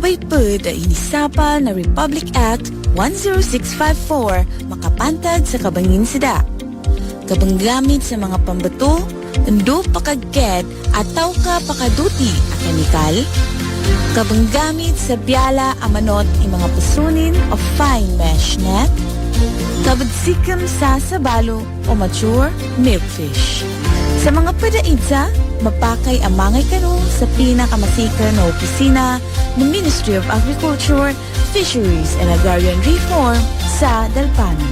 Subay pod ang inisapal na Republic Act 10654 makapantad sa kabangin sida. Kabang gamit sa mga pambato, undo pakagked at taw ka pakaduti a kemikal. Kabang gamit sa biyala amanot ang mga pasunin o fine mesh net. Kabagsikam sa sabalo o mature milkfish. Sa mga padaidsa, mapakay ang mangay kano sa pinakamasika na opisina ng Ministry of Agriculture, Fisheries and Agrarian Reform sa Dalpano.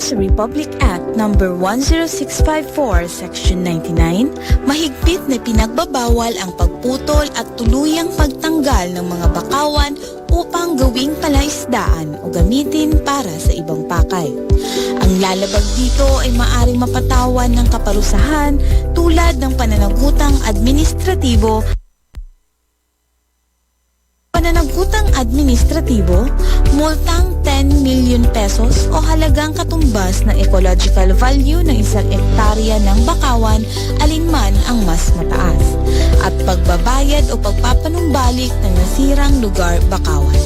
Sa Republic Act No. 10654, Section 99, mahigpit na pinagbabawal ang pagputol at tuluyang pagtanggal ng mga bakawan upang gawing palaisdaan o gamitin para sa ibang pakay. Ang lalabag dito ay maaring mapatawan ng kaparusahan tulad ng pananagutang administratibo, multang 10 million pesos o halagang katumbas ng ecological value ng isang ektarya ng bakawan alinman ang mas mataas, at pagbabayad o pagpapanumbalik ng nasirang lugar bakawan.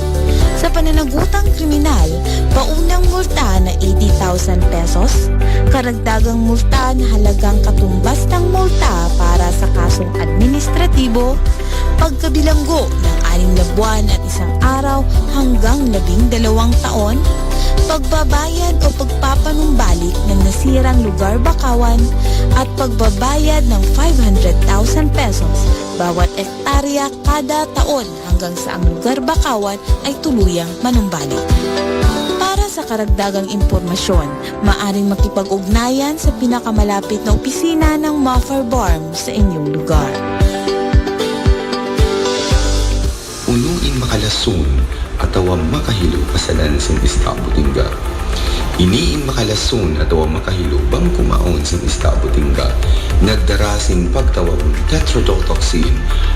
Sa pananagutang kriminal, paunang multa na 80,000 pesos, karagdagang multa na halagang katumbas ng multa para sa kasong administratibo, pagkabilanggo ng 6 na buwan at 1 araw hanggang 12 taon, pagbabayad o pagpapanumbalik ng nasirang lugar bakawan, at pagbabayad ng 500,000 pesos bawat ektarya kada taon hanggang sa ang lugar bakawan ay tuluyang manumbalik. Para sa karagdagang impormasyon, maaring makipag-ugnayan sa pinakamalapit na opisina ng Mafar Barm sa inyong lugar. Unuin makalason at awang makahilo kasalan sa istabutingga. Iniin makalason at awang makahilo bang kumaon sa istabutingga. Nagdarasin pagtawag tetrodotoxin,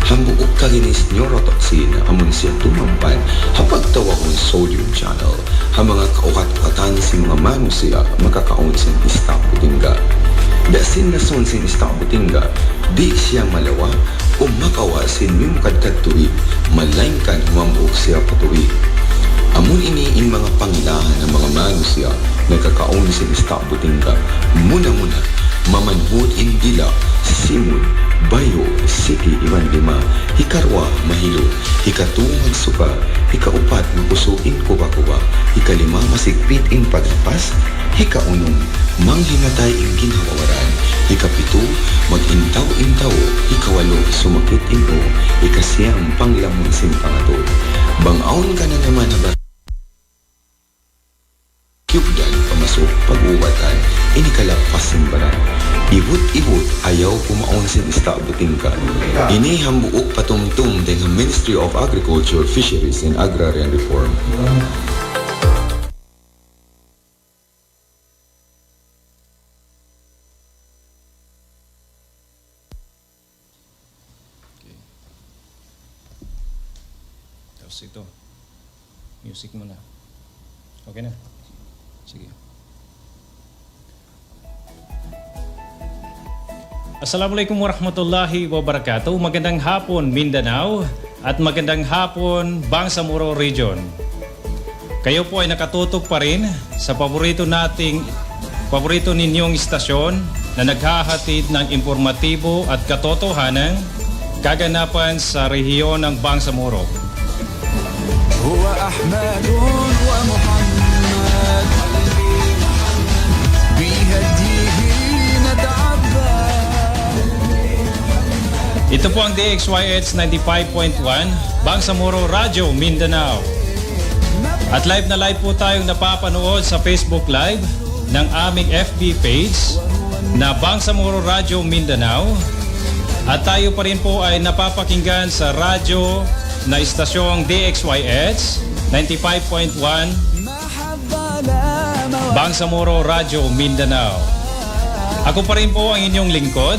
hambuok kaginis neurotoxin, amon siya tumampan, hapagtawag ng sodium channel, ha mga kaukat-ukatan si mga manusia makakaon sa istabutingga. Dasin na son sin istabutingga, di siya malawa o makawasin mim kadkadtuig, malangkan humambok siya patuig. Amun iniin mga pangilahan ng mga manusia nagkakaon sin istabutingga, muna-muna, mamanhud indila, simon, bayo, siki, iwan lima, hikarwa, mahilo, hikatungan suka, hikaupat, makusuin kuba-kuba, hikalima, masigpit in paglapas, hikaunong, manghinatay in ginhawawaran, hikapito, mag-intaw-intaw, hikawalo, sumakit ino, hikasiyang panglamon sin pangatod. Bangaon ka na naman na ba? Kyugdan, pamasok, pag-uwatan, inikalakpas ng barang. Ibut-ibut, ayaw pumaon sin istabuting ka. Ini hambuok patumtum dengan Ministry of Agriculture, Fisheries and Agrarian Reform. Tapos ito, music muna. Okay na? Sige. Assalamualaikum warahmatullahi wabarakatuh. Magandang hapon Mindanao at magandang hapon Bangsamoro Region. Kayo po ay nakatutok pa rin sa paborito ninyong istasyon na naghahatid ng informatibo at katotohanang kaganapan sa rehiyon ng Bangsamoro. Huwa Ahmadun wa Muhammad bihadihi nad'abad. Ito po ang DXYH 95.1 Bangsamoro Radio Mindanao. At live na live po tayong napapanood sa Facebook Live ng aming FB page na Bangsamoro Radio Mindanao. At tayo pa rin po ay napapakinggan sa radyo na istasyong DXYH 95.1 Bangsamoro Radio Mindanao. Ako pa rin po ang inyong lingkod,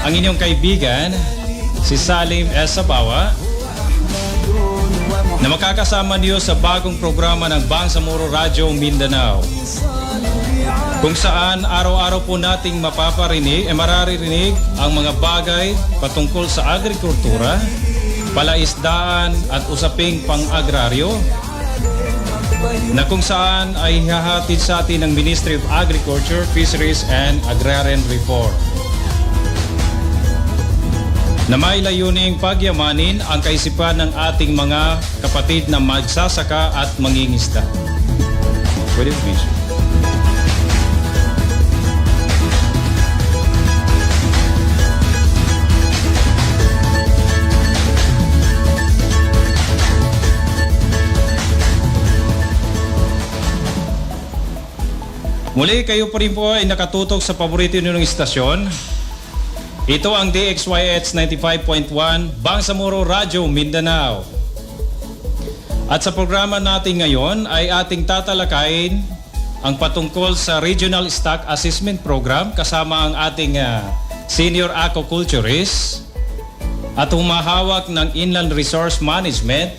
ang inyong kaibigan, si Salim S. Sabawa, na makakasama niyo sa bagong programa ng Bangsamoro Radio Mindanao. kung saan araw-araw po nating mararirinig ang mga bagay patungkol sa agrikultura, palaisdaan at usaping pang-agraryo na kung saan ay hahatid sa atin ng Ministry of Agriculture, Fisheries and Agrarian Reform na may layuning pagyamanin ang kaisipan ng ating mga kapatid na magsasaka at mangingisda. Pwede po, please. Muli, kayo pa rin po ay nakatutok sa paborito ninyong istasyon. Ito ang DXYH 95.1 Bangsamoro Radio Mindanao. At sa programa natin ngayon ay ating tatalakayin ang patungkol sa Regional Stock Assessment Program kasama ang ating senior aquaculturist at humahawak ng Inland Resource Management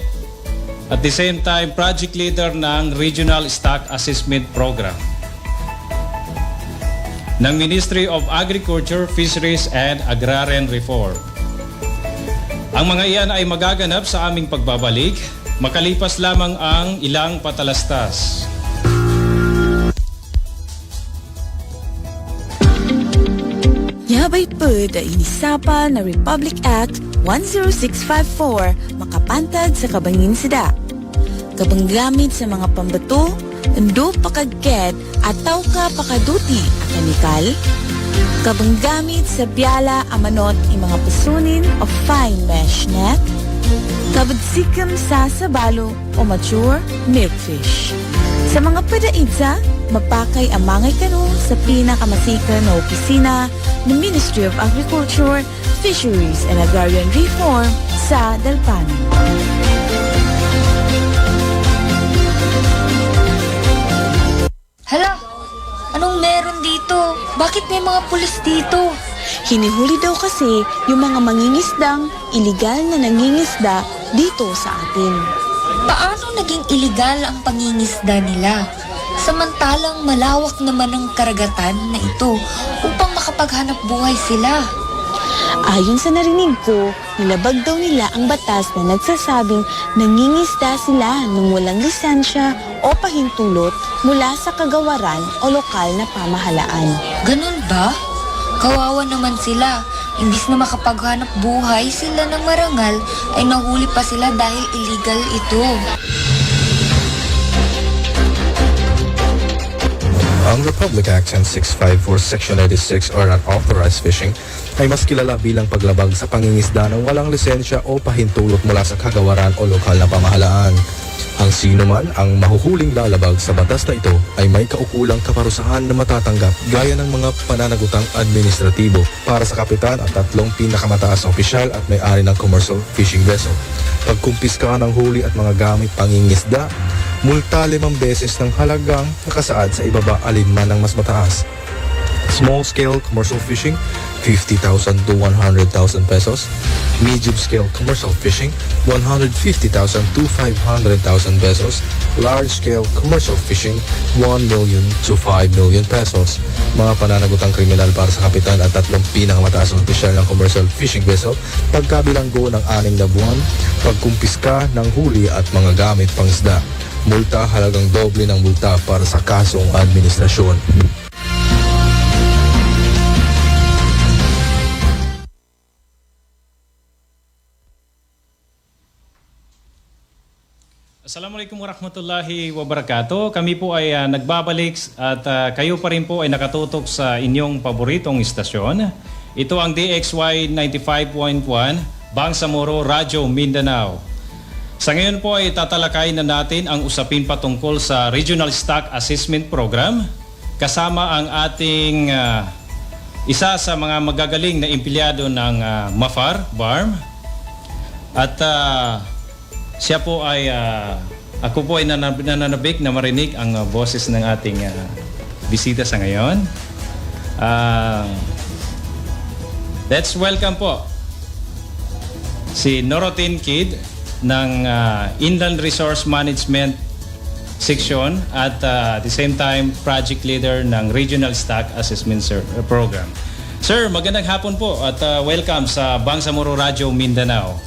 at the same time project leader ng Regional Stock Assessment Program ng Ministry of Agriculture, Fisheries and Agrarian Reform. Ang mga iyan ay magaganap sa aming pagbabalik, makalipas lamang ang ilang patalastas. Yabay po da inisapa na Republic Act 10654 makapantad sa kabangin sida. Kabang gamit sa mga pambato, ando pakagked ataw ka pakaduti a kemikal, kabang gamit sa biyala amanot i mga pasunin o fine mesh net, kabagsikam sa sabalo o mature milkfish. Sa mga padaidsa, mapakay ang mangay kanu sa pinakamasika na opisina ng Ministry of Agriculture, Fisheries and Agrarian Reform sa Dalpano. Hala, anong meron dito? Bakit may mga pulis dito? Hinihuli daw kasi yung mga mangingisdang iligal na nangingisda dito sa atin. Paano naging iligal ang pangingisda nila? Samantalang malawak naman ang karagatan na ito upang makapaghanap buhay sila. Ayon sa narinig ko, nilabag daw nila ang batas na nagsasabing nangingisda sila nang walang lisensya o pahintulot mula sa kagawaran o lokal na pamahalaan. Ganun ba? Kawawa naman sila. Imbis na makapaghanap buhay sila ng marangal, ay nahuli pa sila dahil illegal ito. Ang Republic Act 10654 Section 86 or unauthorized fishing ay mas kilala bilang paglabag sa pangingisda ng walang lisensya o pahintulot mula sa kagawaran o lokal na pamahalaan. Ang sino man ang mahuhuling lalabag sa batas na ito ay may kaukulang kaparusahan na matatanggap gaya ng mga pananagutang administratibo para sa kapitan at 3 pinakamataas na opisyal at may-ari ng commercial fishing vessel. Pagkumpiska ng huli at mga gamit pangingisda, multa 5 beses ng halagang nakasaad sa ibaba alinman ng mas mataas. Small-scale commercial fishing, 50,000 to 100,000 pesos. Medium-scale commercial fishing, 150,000 to 500,000 pesos. Large-scale commercial fishing, 1 million to 5 million pesos. Mga pananagutang kriminal para sa kapitan at 3 pinakamataas na opisyal ng commercial fishing vessel, pagkabilanggo ng 6 na buwan, pagkumpiska ng huli at mga gamit pangisda. Multa halagang doble ng multa para sa kasong administrasyon. Assalamualaikum warahmatullahi wabarakatuh. Kami po ay nagbabalik at kayo pa rin po ay nakatutok sa inyong paboritong istasyon. Ito ang DXY 95.1 Bangsamoro Radio Mindanao. Sa ngayon po ay tatalakayin na natin ang usapin patungkol sa Regional Stock Assessment Program kasama ang ating isa sa mga magagaling na empleyado ng MAFAR, BARM. At siya po ay, ako po ay nananabik na marinig ang boses ng ating bisita sa ngayon. Let's welcome po si Norotin Kid ng Inland Resource Management section at at the same time project leader ng Regional Stock Assessment Program. Sir, magandang hapon po at welcome sa Bangsamoro Radio Mindanao.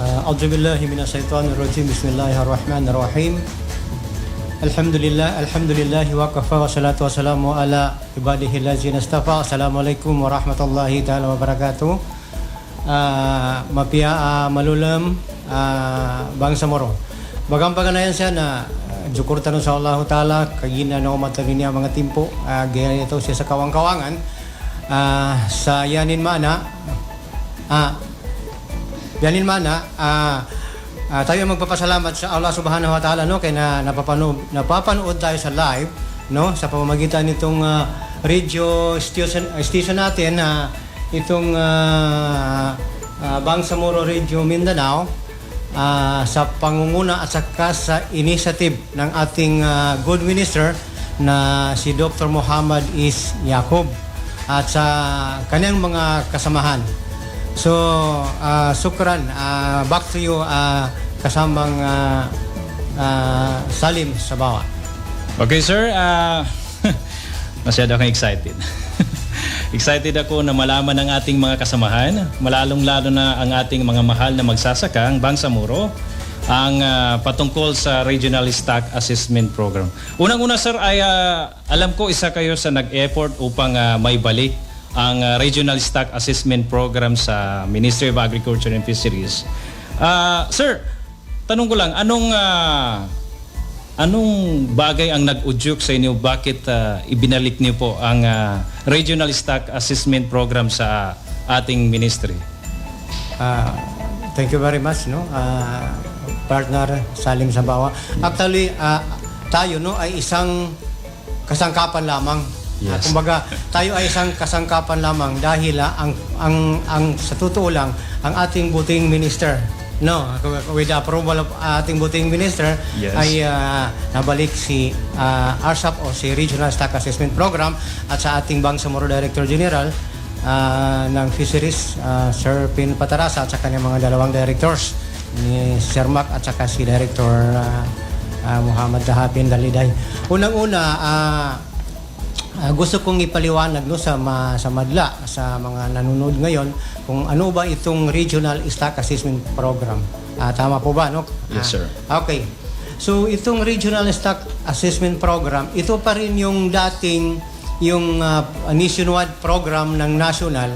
أعوذ بالله من الشيطان الرجيم بسم الله الرحمن الرحيم الحمد لله وكفى والصلاة والسلام على عباده الذين اصطفى السلام عليكم ورحمة الله تعالى وبركاته mapia malulam Bangsamoro bagang paganayan siya na jukur tanong sa Allah Ta'ala kagina na umatagin niya mga timpo gaya ito siya sa kawang-kawangan sa yanin mana tayo magpapasalamat sa Allah Subhanahu wa Ta'ala no kay napapanood tayo sa live no sa pamamagitan nitong radio station natin itong Bangsamoro Radio Mindanao sa pangunguna at saka sa initiative ng ating good minister na si Dr. Muhammad Is Yacob at sa kanyang mga kasamahan. So, sukran. Back to you, kasamang Salim Sabawa. Okay, sir. Masyado akong excited. Excited ako na malaman ng ating mga kasamahan, malalong-lalo na ang ating mga mahal na magsasaka, ang Bangsamoro, ang patungkol sa Regional Stock Assessment Program. Unang-una, sir, ay alam ko isa kayo sa nag-effort upang maibalik ang Regional Stock Assessment Program sa Ministry of Agriculture and Fisheries. Sir, tanong ko lang, anong bagay ang nag-udyok sa inyo? Bakit ibinalik niyo po ang Regional Stock Assessment Program sa ating ministry? Thank you very much, no? Partner Salim Sabawa. Actually, tayo no ay isang kasangkapan lamang. Yes. Kumbaga, tayo ay isang kasangkapan lamang dahil ang sa totoo lang ang ating buting minister with the approval of ating buting minister Yes. ay nabalik si RSAP o si Regional Stock Assessment Program at sa ating Bangsamoro Director General ng Fisheries Sir Pin Patarasa at sa kanyang mga dalawang directors ni Sir Mac at saka si Director Muhammad Dahapin Daliday. Unang-una gusto kong ipaliwanag no sa madla sa mga nanonood ngayon kung ano ba itong Regional Stock Assessment Program. Tama po ba, no? Yes, sir. Okay. So itong Regional Stock Assessment Program, ito pa rin yung dating nationwide program ng national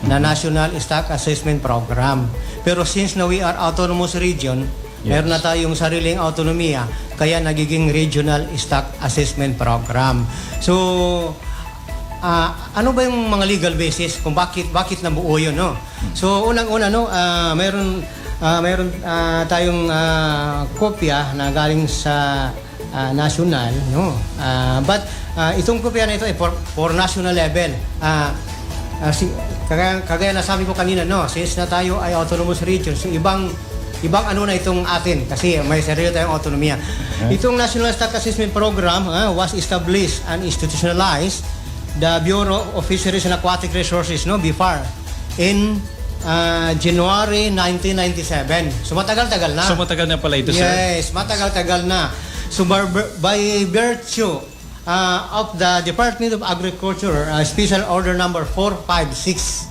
na National Stock Assessment Program. Pero since na we are autonomous region, meron na tayong sariling autonomiya, kaya nagiging Regional Stock Assessment Program. So, ano ba yung mga legal basis kung bakit nabuo yun, no? So, unang-una, no, meron tayong kopya na galing sa national, no? But itong kopya na ito ay for national level. Kagaya na sabi ko kanina, no, since na tayo ay autonomous region, so ibang ano na itong atin kasi may sarili tayong autonomiya. Itong National Stock Assessment Program was established and institutionalized the Bureau of Fisheries and Aquatic Resources, no, BFAR, in January 1997. So matagal-tagal na. So matagal na pala ito, sir? Yes, matagal-tagal na. So by virtue of the Department of Agriculture Special Order number 456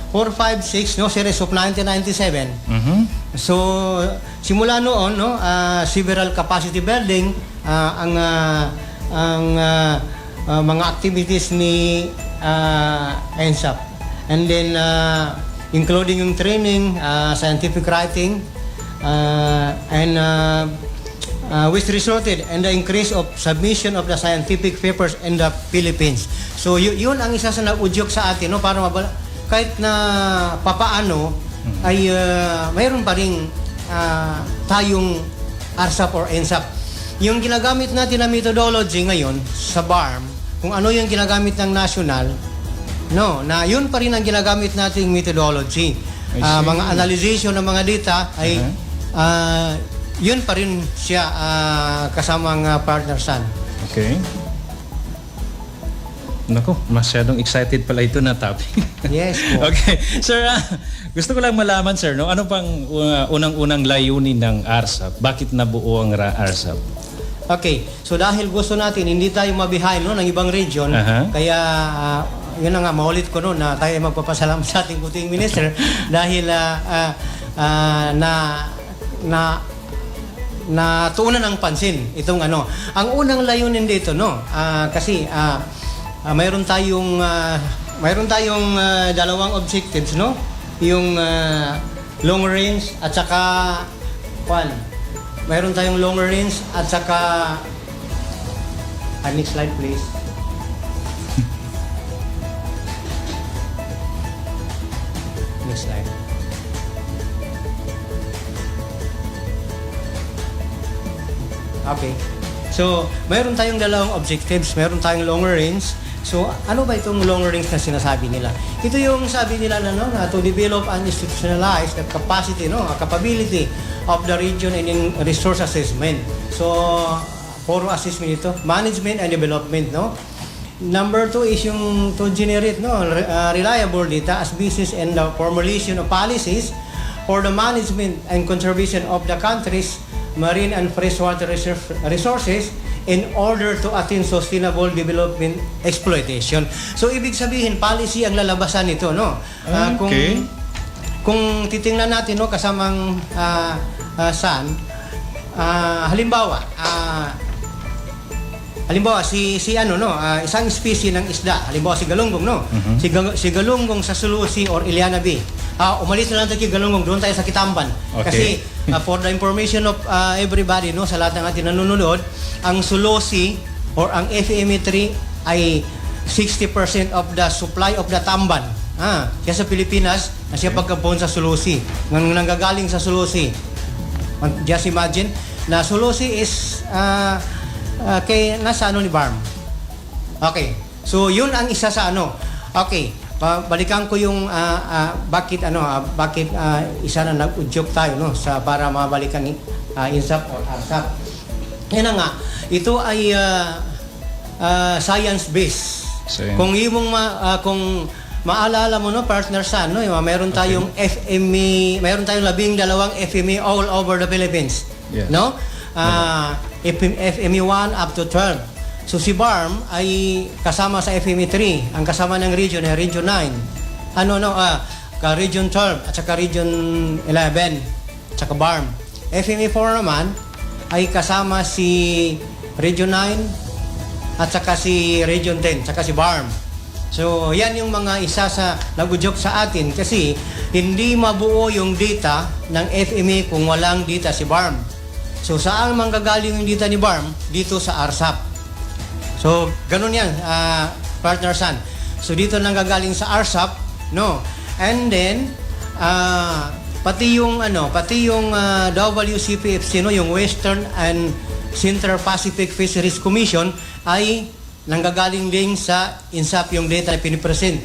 456 no, series of 1997. So simula noon, no, several capacity building ang mga activities ni NSAP, and then including yung training, scientific writing, and which resulted in the increase of submission of the scientific papers in the Philippines. So yun ang isa sa nag-udyok sa atin, no, para kahit na papaano ay mayroon pa rin tayong RSAP or NSAP. Yung ginagamit natin na methodology ngayon sa BARM, kung ano yung ginagamit ng national, no, na yun pa rin ang ginagamit nating methodology. Mga analyzation ng mga data ay yun pa rin siya kasamang partner San. Okay. Naku, masyadong excited pala ito na topic. Yes po. Okay. Sir, gusto ko lang malaman, sir, no? Ano pang unang-unang layunin ng ARSAP? Bakit nabuo ang ARSAP? Okay, so dahil gusto natin hindi tayo mabihay no, ng ibang region, Aha. kaya yun na nga, maulit ko no, na tayo magpapasalamat sa ating puting minister dahil na tuunan ng pansin itong ano. Ang unang layunin dito no, kasi mayroon tayong dalawang objectives no, yung long range at saka mayroon tayong long range at saka next slide please. Next slide. Okay. So, mayroon tayong dalawang objectives. Mayroon tayong longer range. So, ano ba itong longer range na sinasabi nila? Ito yung sabi nila na, no, na to develop and institutionalize the capacity, no, capability of the region in resource assessment. So, puro assessment ito. Management and development, no? Number 2 is yung to generate reliable data as basis and the formulation of policies for the management and conservation of the country's marine and freshwater resources in order to attain sustainable development exploitation. So ibig sabihin policy ang lalabasan nito, no? Okay. Kung titingnan natin no kasamang halimbawa isang species ng isda, halimbawa si galunggong, no? Si galunggong sa Sulusi or Iliana Bay. Umalis na lang tayo kay galunggong, doon tayo sa Kitamban. Okay. Kasi for the information of everybody, no, sa lahat ng ating nanonood, ang Sulusi or ang FME3 ay 60% of the supply of the Tamban. Kaya sa Pilipinas, na siya pagkabon sa Sulusi. Nanggagaling sa Sulusi. Just imagine, na Sulusi is kay nasa ano ni Barm. Okay. So yun ang isa sa ano. Okay. Balikan ko yung bakit isa na nag-udyok tayo no sa para mabalikan ni INSAP or ARSAP. Yan na nga. Ito ay science based. Kung kung maalala mo no partner San no, mayroon tayong FME, mayroon tayong 12 FME all over the Philippines. Yes. No? FME1 up to 12. So si BARM ay kasama sa FME3. Ang kasama ng region ay Region 9. Region 12 at saka Region 11 at saka BARM. FME4 naman ay kasama si Region 9 at saka si Region 10 at saka si BARM. So yan yung mga isa sa nagudyok sa atin kasi hindi mabuo yung data ng FME kung walang data si BARM. So, saan manggagaling yung data ni BARM? Dito sa ARSAP. So, ganun yan, partner San. So, dito nanggagaling sa ARSAP, no? And then, pati yung WCPFC, no? Yung Western and Central Pacific Fisheries Commission ay nanggagaling din sa INSAP yung data na pinipresent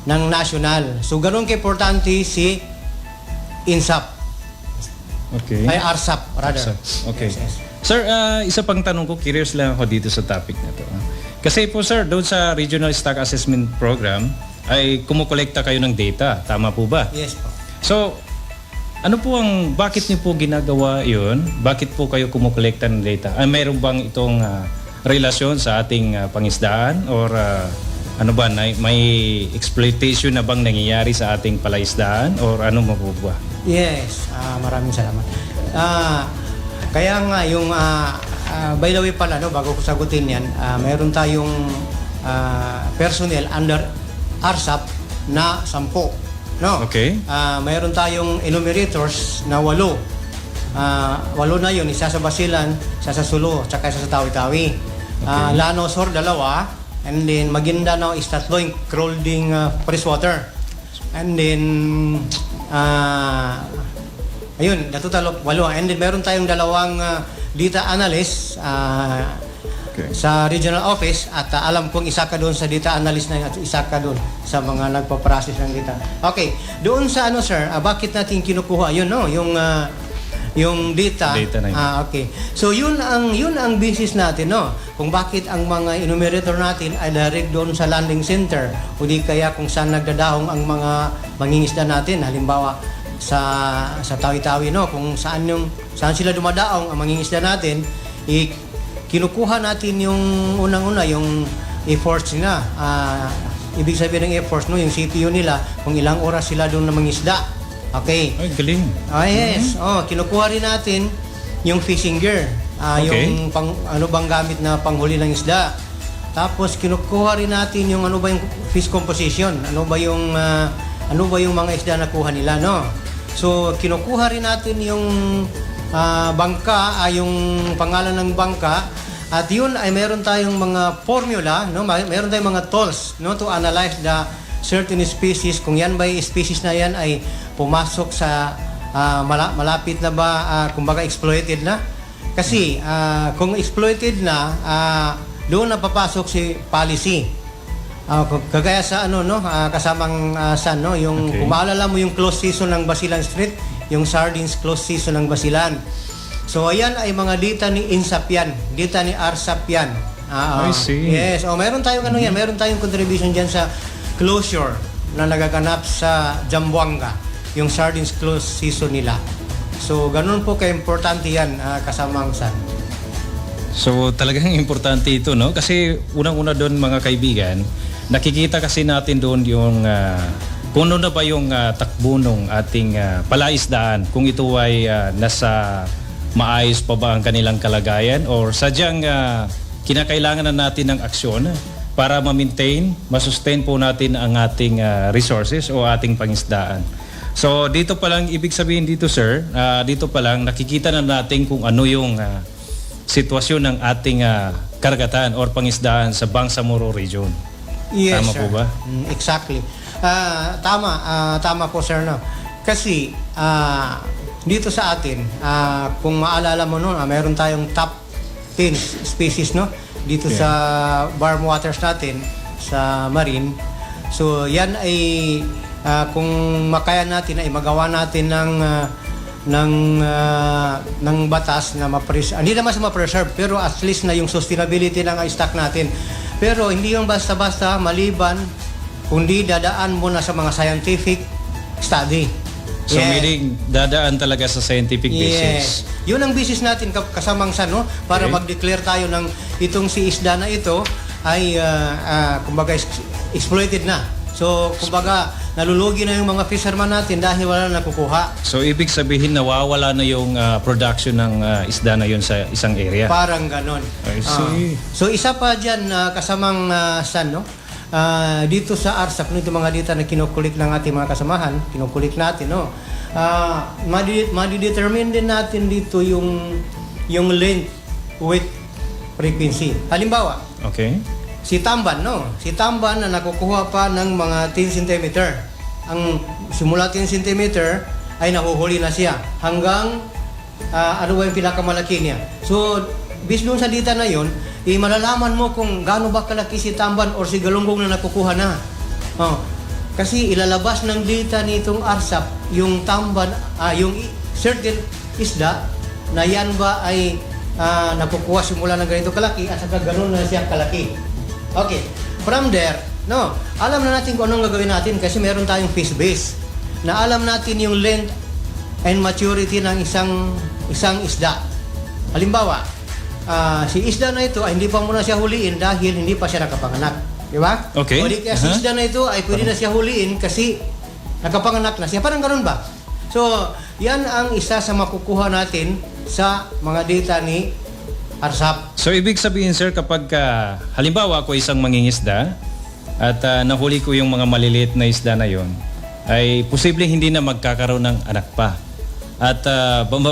ng national. So, ganun ka-importante si INSAP. Okay. Ay, ARSAP, rather. Okay. Yes. Sir, isa pang tanong ko, curious lang ako dito sa topic na to. Kasi po sir, doon sa Regional Stock Assessment Program, ay kumukolekta kayo ng data. Tama po ba? Yes po. So, bakit niyo po ginagawa yun? Bakit po kayo kumukolekta ng data? Mayroon bang itong relasyon sa ating pangisdaan? Or may exploitation na bang nangyayari sa ating palaisdaan? Or ano mo po ba? Yes, maraming salamat. Kaya nga yung by the way pala no, bago ko sagutin 'yan, mayroon tayong personnel under ARSAP na 10. No? Okay. Mayroon tayong enumerators na 8. 8 na 'yon, isa sa Basilan, isa sa Sulu, tsaka isa sa Tawi-Tawi. Lanosor 2, and then Maguindanao is 3 including freshwater. And then ayun, the total of 8. And then meron tayong 2 data analyst sa regional office at alam kong isa ka doon sa data analyst na at isa ka doon sa mga nagpa-process ng data. Okay, doon sa sir, bakit natin kinukuha yun no, yung yung data. Data na yun. Okay. So yun ang business natin, no. Kung bakit ang mga enumerator natin ay direct doon sa landing center o di kaya kung saan nagdadahong ang mga mangingisda natin, halimbawa sa Tawi-Tawi, no, kung saan sila dumadaong ang mangingisda natin, kinukuha natin yung unang-una yung efforts nila. Ibig sabihin ng efforts, no, yung CPU nila, kung ilang oras sila doon na mangisda. Okay. Ay, galing. Yes. Kinukuha rin natin yung fishing gear. Okay. Yung ano bang gamit na panghuli ng isda. Tapos kinukuha rin natin yung ano ba yung fish composition. Ano ba yung mga isda na kuha nila, no? So kinukuha rin natin yung bangka, yung pangalan ng bangka. At yun ay meron tayong mga formula, no? Meron tayong mga tools, no, to analyze the certain species, kung yan ba yung species na yan ay pumasok sa malapit na ba, kumbaga exploited na. Kasi kung exploited na, doon na papasok si policy. Kagaya sa kasamang san, no, yung Okay. kung maalala mo yung close season ng Basilan Street, yung sardines close season ng Basilan. So ayan ay mga data ni INSAP yan, data ni ARSAP yan. I see. Yes, meron tayong meron tayong contribution diyan sa closure na nagaganap sa Zamboanga, yung sardines close season nila. So ganun po ka-importante yan, kasamang san. So talagang importante ito, no? Kasi unang-una doon, mga kaibigan, nakikita kasi natin doon yung kung ano na ba yung takbo ng ating palaisdaan, kung ito ay nasa maayos pa ba ang kanilang kalagayan or sadyang kinakailangan na natin ng aksyon para ma-maintain, ma-sustain po natin ang ating resources o ating pangisdaan. So dito pa lang, ibig sabihin dito, sir, dito pa lang nakikita na natin kung ano yung sitwasyon ng ating karagatan or pangisdaan sa Bangsamoro region. Yes, Tama sir. po ba? Exactly. Tama po, sir, no. Kasi dito sa atin, kung maalala mo noon, meron tayong top 10 species, no, dito Yeah. sa warm waters natin sa marine. So yan ay kung makaya natin ay magawa natin ng batas na hindi naman sa ma-preserve, pero at least na yung sustainability ng stock natin. Pero hindi yung basta-basta maliban, kundi dadaan muna sa mga scientific study. So meaning dadaan talaga sa scientific basis. Yes. Yun ang business natin kasamang san, no? Para Okay. mag-declare tayo ng itong si isda na ito ay kumbaga exploited na. So kumbaga nalulugi na yung mga fisherman natin dahil wala na nakukuha. So ibig sabihin nawawala na yung production ng isda na yun sa isang area. Parang ganon. I see. So isa pa dyan kasamang san, no? Dito sa ARSAP, no, itong mga data na kinukulik ng ating mga kasamahan, kinukulik natin, no? Madi-determine din natin dito yung length, width, frequency. Halimbawa, Okay. si Tamban, no? Si Tamban na nakukuha pa ng mga 10 cm. Ang simula 10 cm ay nahuhuli na siya hanggang ano ba yung pinakamalaki niya. So, based doon sa data na yon, malalaman mo kung gaano ba kalaki si Tamban or si Galunggong na nakukuha na. Kasi ilalabas ng data nitong ARSAP yung Tamban, yung certain isda na yan ba ay nakukuha simula ng ganito kalaki at saka ganun na siya kalaki. Okay, from there, no, alam na natin kung anong gagawin natin kasi meron tayong fish base na alam natin yung length and maturity ng isang isda. Halimbawa, si isda na ito ay hindi pa muna siya huliin dahil hindi pa siya nakapanganak. Di ba? Okay. O di kaya si isda na ito ay pwede na siya huliin kasi nakapanganak na siya. Parang ganun ba? So, yan ang isa sa makukuha natin sa mga data ni ARSAP. So ibig sabihin, sir, kapag halimbawa ako isang mangingisda at nahuli ko yung mga maliliit na isda na yon, ay posibleng hindi na magkakaroon ng anak pa. At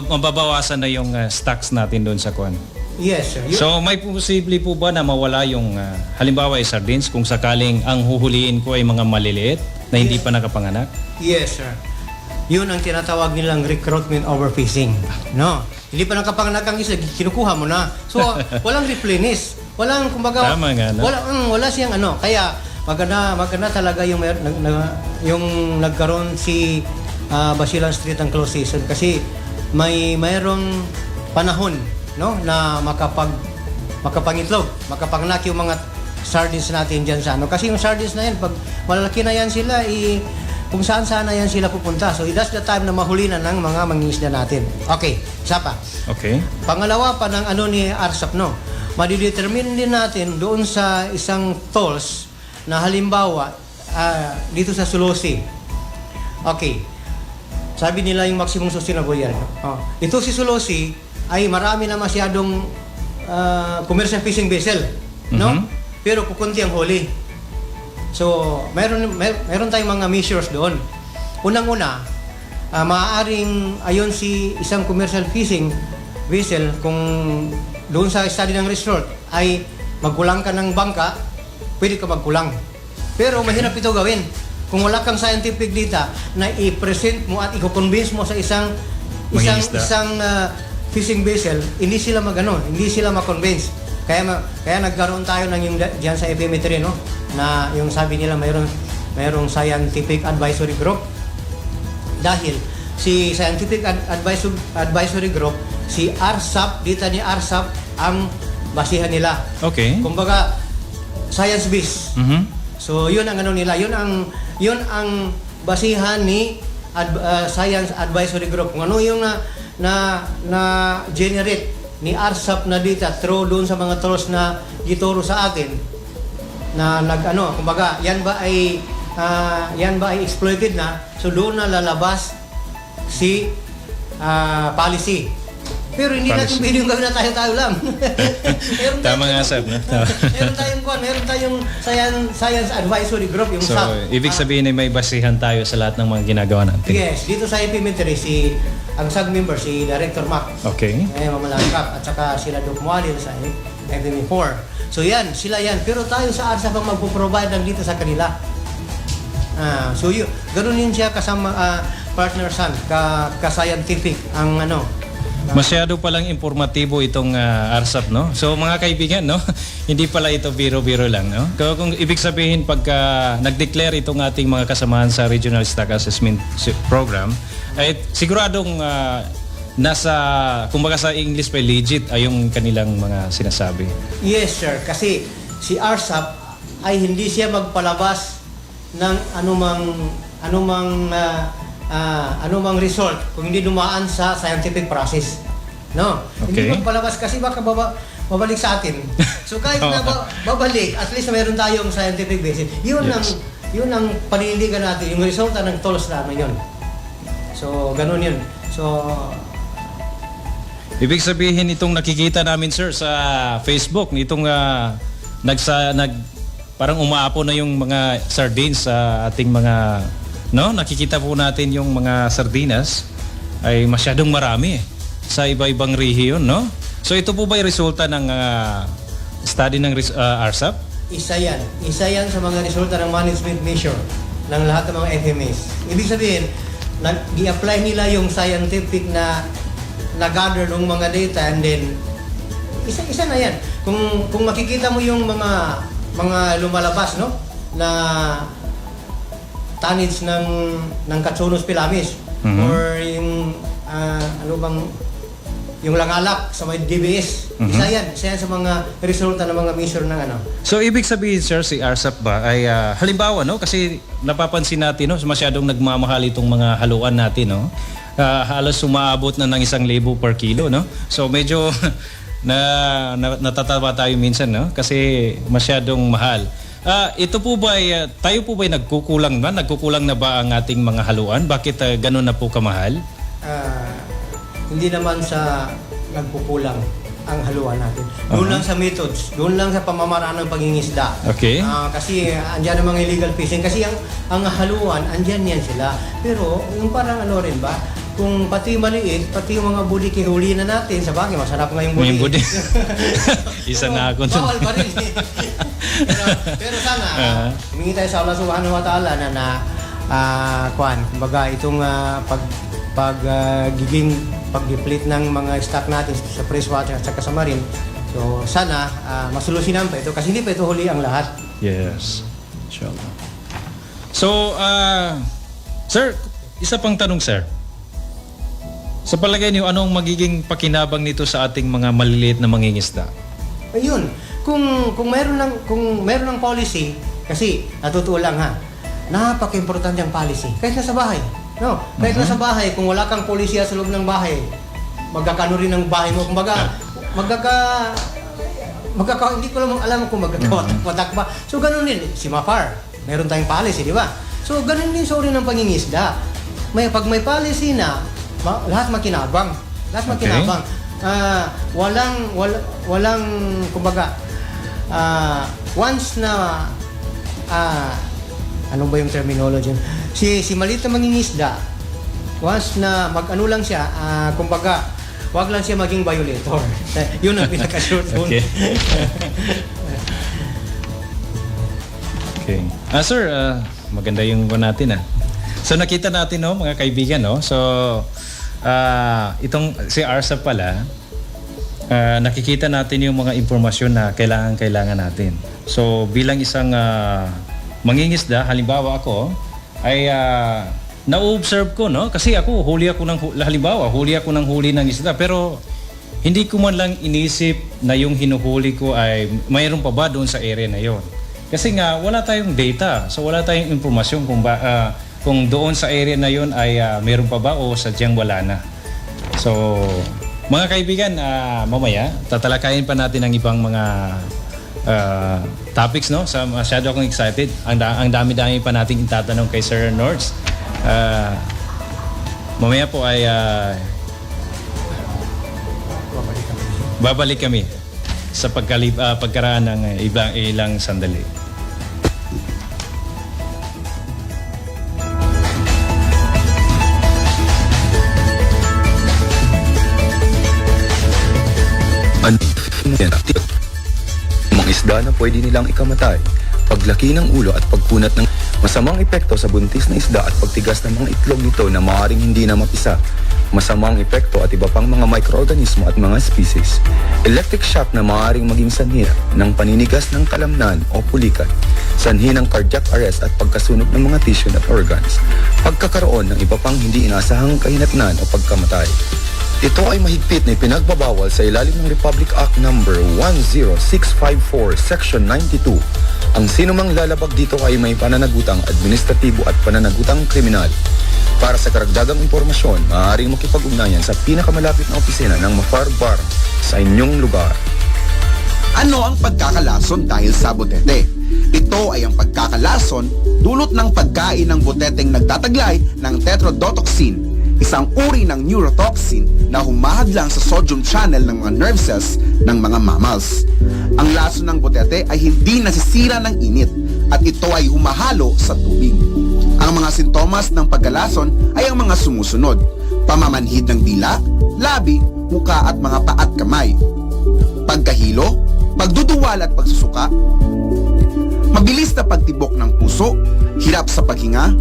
mababawasan na yung stocks natin doon sa kwan. Yes, sir. So may posible po ba na mawala yung halimbawa ay sardines kung sakaling ang huhuliin ko ay mga maliliit na hindi pa nakapanganak? Yes, sir. Yun ang tinatawag nilang recruitment overfishing. No? Hindi pa nakapanganak ang isa, kinukuha mo na. So, walang replenish. Walang, kumbaga, Tama nga, no? wala siyang ano. Kaya, maganda talaga yung nagkaroon si Basilan Street ang close season. Kasi, mayroong panahon, no, na makapangitlog, makapanganak yung mga sardines natin dyan sa ano. Kasi yung sardines na yan, pag malalaki na yan sila, kung saan sana yan sila pupunta. So that's the time na mahuli na ng mga mangingisda natin. Okay, isa pa. Okay. Pangalawa pa ng ano ni ARSAP, no, madidetermine din natin doon sa isang tolls na halimbawa dito sa Sulosi. Okay. Sabi nila yung maximum sustainable yan. Ito si Sulosi ay marami na masyadong commercial fishing vessel, no? Pero kukunti ang huli. So, meron tayong mga measures doon. Unang-una, maaaring ayon si isang commercial fishing vessel kung doon sa study ng resort ay magkulang ka ng bangka, pwede ka magkulang. Pero mahirap ito gawin. Kung wala kang scientific data na i-present mo at i-convince mo sa isang fishing vessel, hindi sila ma-convince. Kaya nagkaroon tayo ng yung diyan sa FME3, no, na yung sabi nila mayroong scientific advisory group. Dahil si scientific advisory group, si ARSAP, dita ni ARSAP ang basihan nila. Okay. Kumbaga science based. So yun ang ano nila, yun ang basihan ni Science Advisory Group. Kung ano yung na generate ni ARSAP na data through doon sa mga trolls na gituro sa atin na kumbaga yan ba ay exploited na, so doon na lalabas si policy. Pero hindi natin pwedeng gawin na tayo lang. Tama nga, sir. Meron tayong science advisory group, yung So, SAP. ibig sabihin ay may basihan tayo sa lahat ng mga ginagawa natin. Yes, dito sa FME3, ang SAG member, si Director Mac, Okay. Mamalangkap, at saka sila Doc Mualil sa FME4. So sila yan. Pero tayo sa ARSAP ang magpo-provide lang dito sa kanila. So ganun yun siya kasama partner San, ka-scientific ang ano. Masyado palang informatibo itong ARSAP, no? So mga kaibigan, no? Hindi pala ito biro-biro lang, no? Kung ibig sabihin pagka nag-declare itong ating mga kasamahan sa Regional Stock Assessment Program, ay siguradong kumbaga sa English pa legit ay yung kanilang mga sinasabi. Yes, sir. Kasi si ARSAP ay hindi siya magpalabas ng anumang result kung hindi dumaan sa scientific process. No? Okay. Hindi magpalabas kasi baka babalik sa atin. So kahit na babalik, at least meron tayong scientific basis. Yun ang panindigan natin, yung resulta ng tolls namin yun. So, ganun yun. So, Ibig sabihin itong nakikita namin, sir, sa Facebook, nitong parang umaapo na yung mga sardines sa ating mga, no? Nakikita po natin yung mga sardinas ay masyadong marami sa iba-ibang rehiyon, no? So ito po ba yung resulta ng study ng ARSAP? isa yan sa mga resulta ng management measure ng lahat ng mga FMAs. Ibig sabihin, i-apply nila yung scientific na gather ng mga data, and then isa na yan. Kung makikita mo yung mga lumalabas, no, na tonnage ng Katsunos pilamis, or yung yung langalak sa may DBS. Isa yan sa mga resulta ng mga measure ng ano. So ibig sabihin, sir, si ARSAP ba ay halimbawa, no, kasi napapansin natin, no, masyadong nagmamahal itong mga haluan natin, no. Halos sumaabot na ng 1,000 per kilo, no. So medyo natatawa tayo minsan, no, kasi masyadong mahal. Ito po ba tayo po ba nagkukulang na ba ang ating mga haluan? Bakit ganun na po kamahal? Hindi naman sa nagkukulang ang haluan natin. Doon lang sa methods, doon lang sa pamamaraan ng pangingisda. Okay. Kasi andyan ang mga illegal fishing. Kasi ang haluan, andyan yan sila. Pero yung parang ano rin ba, kung pati maliit, pati yung mga budi huli na natin, sa bagay, masarap nga yung budi. Yung budi. Isa na ako. Bawal pa rin. pero sana, humingi tayo sa Allah Subhanahu wa Ta'ala kumbaga itong pag-deplete ng mga stock natin sa freshwater at saka sa marine. So sana masolusyonan pa ito kasi hindi pa ito huli ang lahat. Yes. Inshallah. So, sir, isa pang tanong, sir. Sa palagay niyo, anong magiging pakinabang nito sa ating mga maliliit na mangingisda? Ayun, kung meron ng policy, kasi natutuwa lang ha, napaka-importante ang policy. Kahit nasa bahay, no? Kahit nasa bahay, kung wala kang polisiya sa loob ng bahay, magkakano rin ang bahay mo. Kumbaga, hindi ko lang alam kung magkakawatak ba. So, ganun din. Si Mapar, meron tayong policy, di ba? So, ganun din sorry ng pangingisda. Pag may policy na, lahat makinabang. Lahat makinabang. Walang, kumbaga, once na, ano ba yung terminology? Si maliit na mangingisda, once na mag-ano lang siya, kumbaga, wag lang siya maging violator. Yun ang pinaka-short one. Okay. Okay. Sir, maganda yung natin So nakita natin mga kaibigan So itong si Arsa pala nakikita natin yung mga impormasyon na kailangan natin. So bilang isang mangingisda, halimbawa ako ay na-observe ko kasi ako huli ako ng huli ng isda pero hindi ko man lang inisip na yung hinuhuli ko ay mayroon pa ba doon sa area na yon. Kasi nga wala tayong data, so wala tayong impormasyon kung doon sa area na yon ay mayroon pa ba o sadyang wala na. So mga kaibigan, mamaya tatalakayin pa natin ang ibang mga topics masyado akong excited. Ang dami-dami pa nating itatanong kay Sir Nords. Mamaya po ay babalik kami sa pagkaraan ng ilang sandali. Mga isda na pwede nilang ikamatay, paglaki ng ulo at pagkunat ng masamang epekto sa buntis na isda at pagtigas ng mga itlog nito na maaaring hindi na mapisa, masamang epekto at iba pang mga microorganismo at mga species, electric shock na maaaring maging sanhi ng paninigas ng kalamnan o pulikat, sanhi ng cardiac arrest at pagkasunog ng mga tissue at organs, pagkakaroon ng iba pang hindi inaasahang kahinatnan o pagkamatay. Ito ay mahigpit na ipinagbabawal sa ilalim ng Republic Act No. 10654, Section 92. Ang sinumang lalabag dito ay may pananagutang administratibo at pananagutang kriminal. Para sa karagdagang impormasyon, maaaring makipag-ugnayan sa pinakamalapit na opisina ng Mafar Bar sa inyong lugar. Ano ang pagkakalason dahil sa butete? Ito ay ang pagkakalason dulot ng pagkain ng buteteng nagtataglay ng tetrodotoxin, isang uri ng neurotoxin na humahadlang sa sodium channel ng mga nerve cells ng mga mammals. Ang lason ng butete ay hindi nasisira ng init at ito ay humahalo sa tubig. Ang mga sintomas ng pagkalason ay ang mga sumusunod: pamamanhid ng dila, labi, muka at mga paa at kamay, pagkahilo, pagduduwal at pagsusuka, mabilis na pagtibok ng puso, hirap sa paghinga,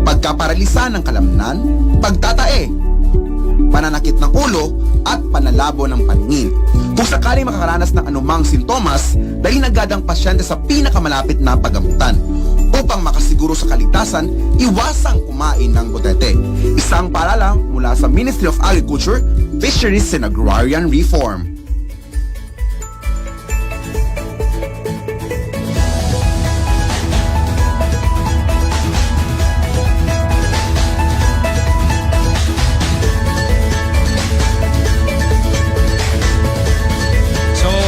pagkaparalisa ng kalamnan, pagtatae, pananakit ng ulo at panalabo ng paningin. Kung sakali makakaranas ng anumang sintomas, dalhin agad ang pasyente sa pinakamalapit na paggamutan. Upang makasiguro sa kaligtasan, iwasang kumain ng butete. Isang paalala mula sa Ministry of Agriculture, Fisheries and Agrarian Reform.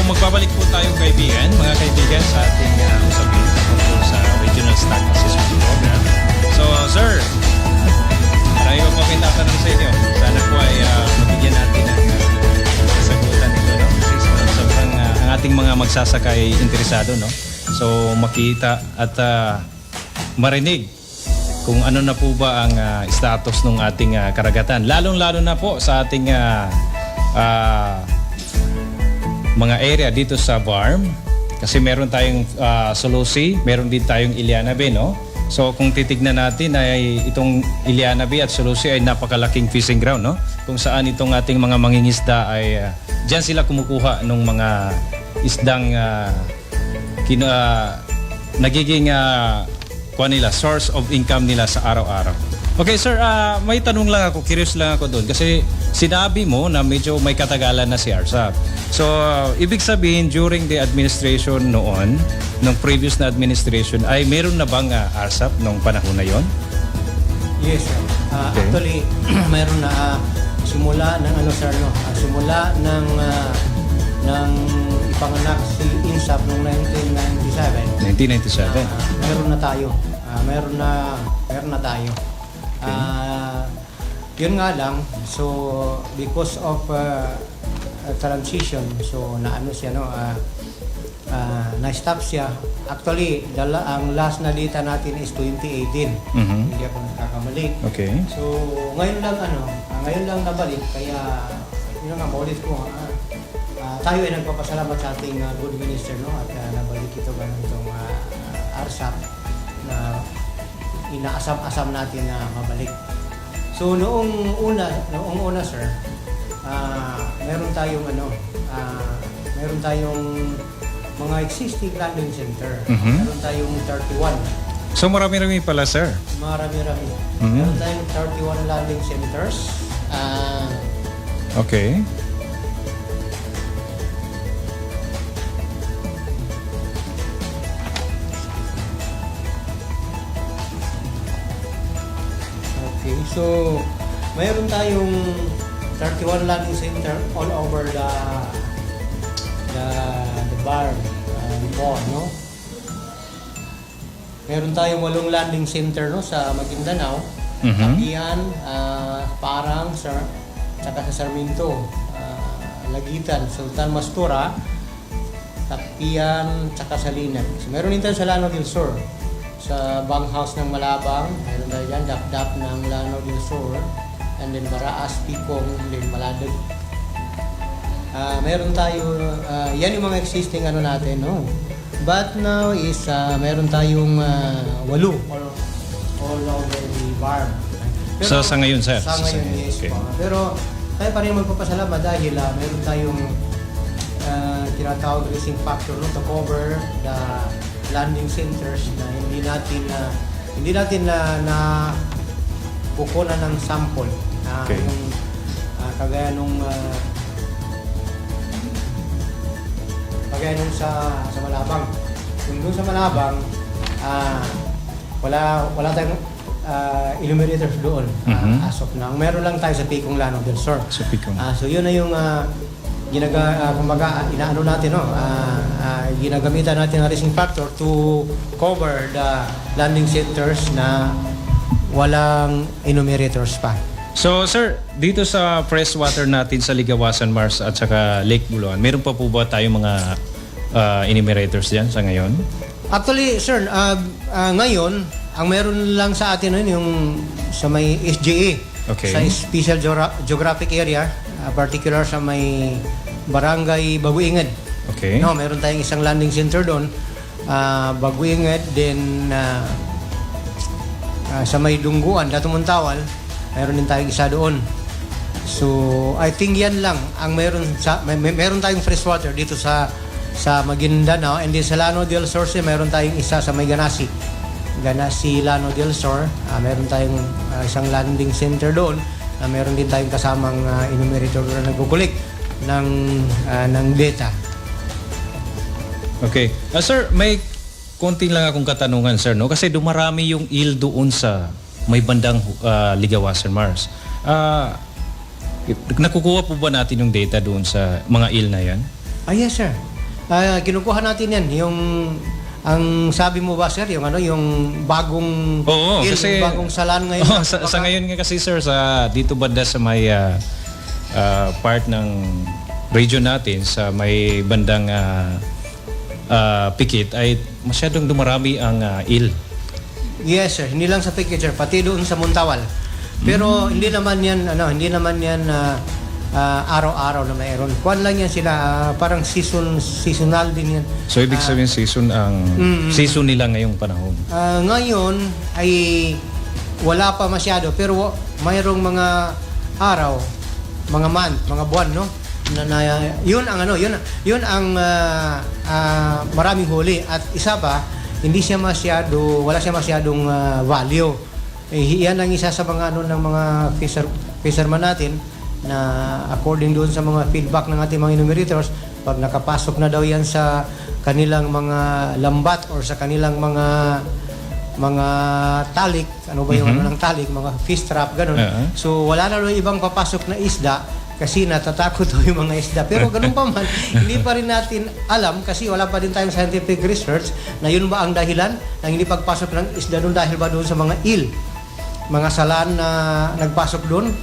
Magbabalik po tayo mga kaibigan sa ating usapin tungkol sa Regional Stock Assessment Program. So, sir, marami ko po pinatanong sa inyo. Sana po ay mabigyan natin ang kasagutan nito. Kasi sobrang ang ating mga magsasaka ay interesado. So, makita at marinig kung ano na po ba ang status ng ating karagatan. Lalong-lalo na po sa ating mga area dito sa Barm, kasi meron tayong Sulusi, meron din tayong Iliana Bay, So kung titignan natin ay itong Iliana Bay at Sulusi ay napakalaking fishing ground, Kung saan itong ating mga mangingisda ay diyan sila kumukuha ng mga isdang nagiging source of income nila sa araw-araw. Okay, sir, may tanong lang ako, curious lang ako doon. Kasi sinabi mo na medyo may katagalan na si ARSAP. So, ibig sabihin, during the administration noon, ng previous na administration, ay meron na bang ARSAP nung panahon na yon? Yes, sir. Okay. Actually, mayroon na simula ng simula ng ipanganak si INSAP noong 1997. 1997. Meron na tayo. Meron na tayo. Yun nga lang, so because of transition, so naano siya, na-stop siya. Actually, ang last na data natin is 2018. Mhm. Hindi ako nagkakamali. Okay. So, ngayon lang nabalik, kaya yun nga, maulit ko, tayo ay nagpapasalamat sa ating good minister, at nabalik itong ARSAP na inaasam-asam natin na mabalik. So, noong una, sir, meron tayong mga existing landing center. Mhm. Meron tayong 31. So, marami-rami pala, sir. Marami-rami. Mhm. Meron tayong 31 landing centers. Okay. Okay, so mayroon tayong 31 landing center all over the bar, mall, no? Meron tayong 8 landing center, sa Maguindanao, Mhm. Tapian, Parang, saka sa Sarmiento, Lagitan, Sultan Mastura, Tapian, saka sa Linan. So, meron din tayo sa Lanao del Sur, sa Banghouse ng Malabang, meron tayo dyan, Dapdap ng Lanao del Sur, and then Baraas, Picong, then Maladag. Meron tayo, yan yung mga existing natin, no? But now is, meron tayong 8 all over the bar. So, sa ngayon, sir? Sa ngayon, yes. Okay. Pero tayo pa rin magpapasalamat dahil meron tayong tinatawag racing factor, to cover the landing centers na hindi natin na kukunan ng sample. Okay. Yung kagaya nung sa Malabang. Kung doon sa Malabang, wala tayong illuminators doon as of now. Meron lang tayo sa Picong Lanao del Sur. Sa Picong. So yun na yung inaano natin, ginagamitan natin ang racing factor to cover the landing centers na walang enumerators pa. So, sir, dito sa freshwater natin sa Ligawasan, Mars at saka Lake Buluan, meron pa po ba tayong mga enumerators dyan sa ngayon? Actually, sir, ngayon, ang meron lang sa atin yung sa may SGA, Okay. sa Special Geographic Area, particular sa may Barangay Baguingad. Okay. No, meron tayong isang landing center doon, Baguingad, then sa may Dungguan, Datumuntawan, meron din tayong isa doon. So, I think yan lang ang meron tayong freshwater dito sa Maguindanao, and then sa Lanao del Sur, meron tayong isa sa may Ganasi, Lanao del Sur. Meron tayong isang landing center doon. Meron din tayong kasamang enumerator na nagkukulik ng data. Okay. Sir, may konti lang akong katanungan, sir, no? Kasi dumarami yung eel doon sa may bandang Ligawasan, Mars. Nakukuha po ba natin yung data doon sa mga eel na yan? Yes, sir. Kinukuha natin yan. Ang sabi mo ba, sir, yung bagong Oo, eel, kasi yung bagong salan ngayon? Oo, sa ngayon nga kasi, sir, sa dito banda sa may part ng region natin, sa may bandang Pikit, ay masyadong dumarami ang eel. Yes, sir. Hindi lang sa Pikit, sir, pati doon sa Muntawal. Pero hindi naman yan araw-araw na mayroon. Kuwan lang yan sila, parang seasonal din yan. So ibig sabihin season nila ngayong panahon. Ngayon ay wala pa masyado, pero mayroong mga araw, mga month, mga buwan, no? Yun ang maraming huli, at isa pa, wala siya masyadong value. Yan ang isa sa mga ano ng mga fisherman natin na according doon sa mga feedback ng ating mga enumerators, pag nakapasok na daw yan sa kanilang mga lambat or sa kanilang mga talik, ano ba yung ano ng talik, mga fish trap, ganun. So wala na daw ibang papasok na isda kasi natatakot daw yung mga isda. Pero ganun pa man, hindi pa rin natin alam kasi wala pa din tayong scientific research na yun ba ang dahilan ng hindi pagpasok ng isda doon, dahil ba doon sa mga mga salan na nagpasok doon.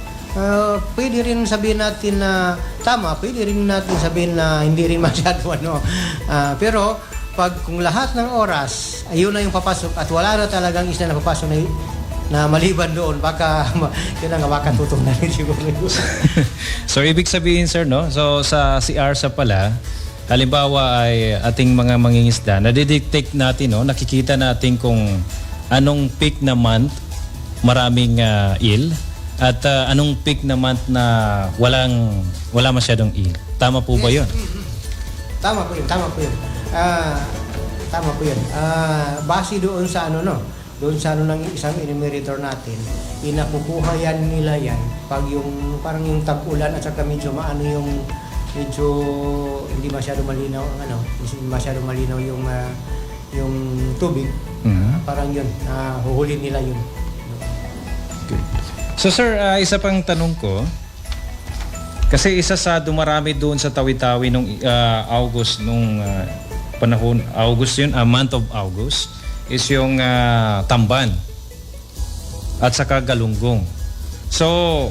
Pwede rin sabihin natin na tama, pwede rin natin sabihin na hindi rin masyado ano. Pero kung lahat ng oras ayun na yung papasok at wala na talagang isda na papasok na maliban doon, baka yun nga, baka tutong na rin siguro. So ibig sabihin sir, no? So sa CRSA pala, halimbawa ay ating mga mangingisda, nadidetect natin, no? Nakikita natin kung anong peak na month maraming eel at anong peak na month na wala masyadong eel. Tama po ba yun? Tama po yun. Tama po yun. Base doon sa doon sa ng isang enumerator natin, inakukuha nila yan pag yung parang yung tag-ulan at saka medyo medyo hindi masyado malinaw ang hindi masyado malinaw yung tubig. Parang yun, huhuli nila yun. Okay. So sir, isa pang tanong ko, kasi isa sa dumarami doon sa Tawi-Tawi nung August, nung panahon, August yun, month of August, is yung tamban at saka galunggong. So,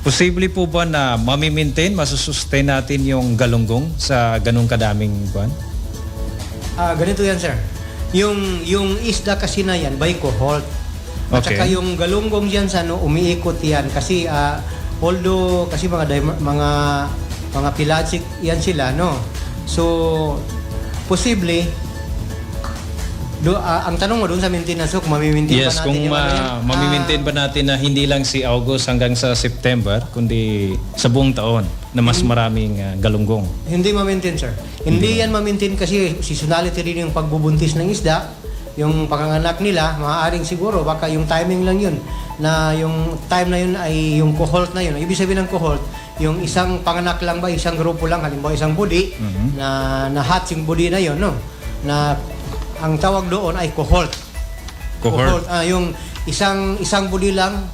posible po ba na masusustain natin yung galunggong sa ganung kadaming buwan? Ganito yan, sir. Yung isda kasi na yan, by cohort. At Okay. saka yung galunggong yan sa umiikot yan kasi although kasi mga pelagic yan sila, no. So posible ang tanong mo doon sa maintenance, kung mami-maintain Yes, ba natin kung yung yan? mami-maintain ba natin na hindi lang si August hanggang sa September, kundi sa buong taon na mas maraming galunggong. Hindi ma-maintain, sir. Hindi yan ma-maintain kasi seasonality rin yung pagbubuntis ng isda, yung panganganak nila, maaaring siguro baka yung timing lang yun, na yung time na yun ay yung cohort na yun. Ibig sabihin ng cohort, yung isang panganak lang ba, isang grupo lang, halimbawa isang budi, na hatch yung budi na yun, no? Na ang tawag doon ay cohort. Cohort. Yung isang budi lang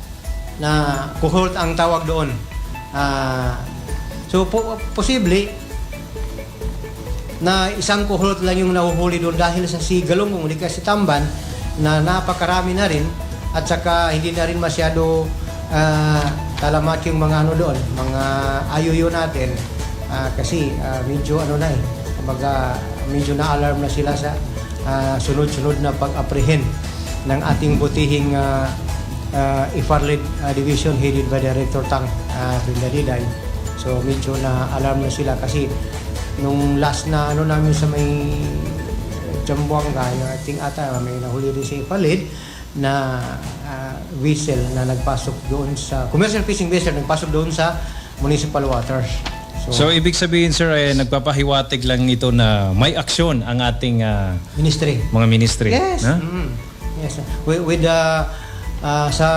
na cohort ang tawag doon. So posible na isang cohort lang yung nahuhuli doon dahil sa si galunggong, hindi kasi tamban na napakarami na rin at saka hindi na rin masyado talamak yung mga doon, mga ayuyo natin kasi medyo kumbaga medyo na-alarm na sila sa sunod-sunod na pag-apprehend ng ating butihing IFAR-led division headed by Director Tang Pindadiday. So medyo na-alarm na sila kasi nung last na namin sa may Jambuanga, I think may nahuli rin si IFAR-led na vessel na nagpasok doon sa commercial fishing vessel, nagpasok doon sa municipal waters. So ibig sabihin sir, nagpapahiwatig lang ito na may aksyon ang ating ministry. mga ministry. Yes. Ha? Yes. With sa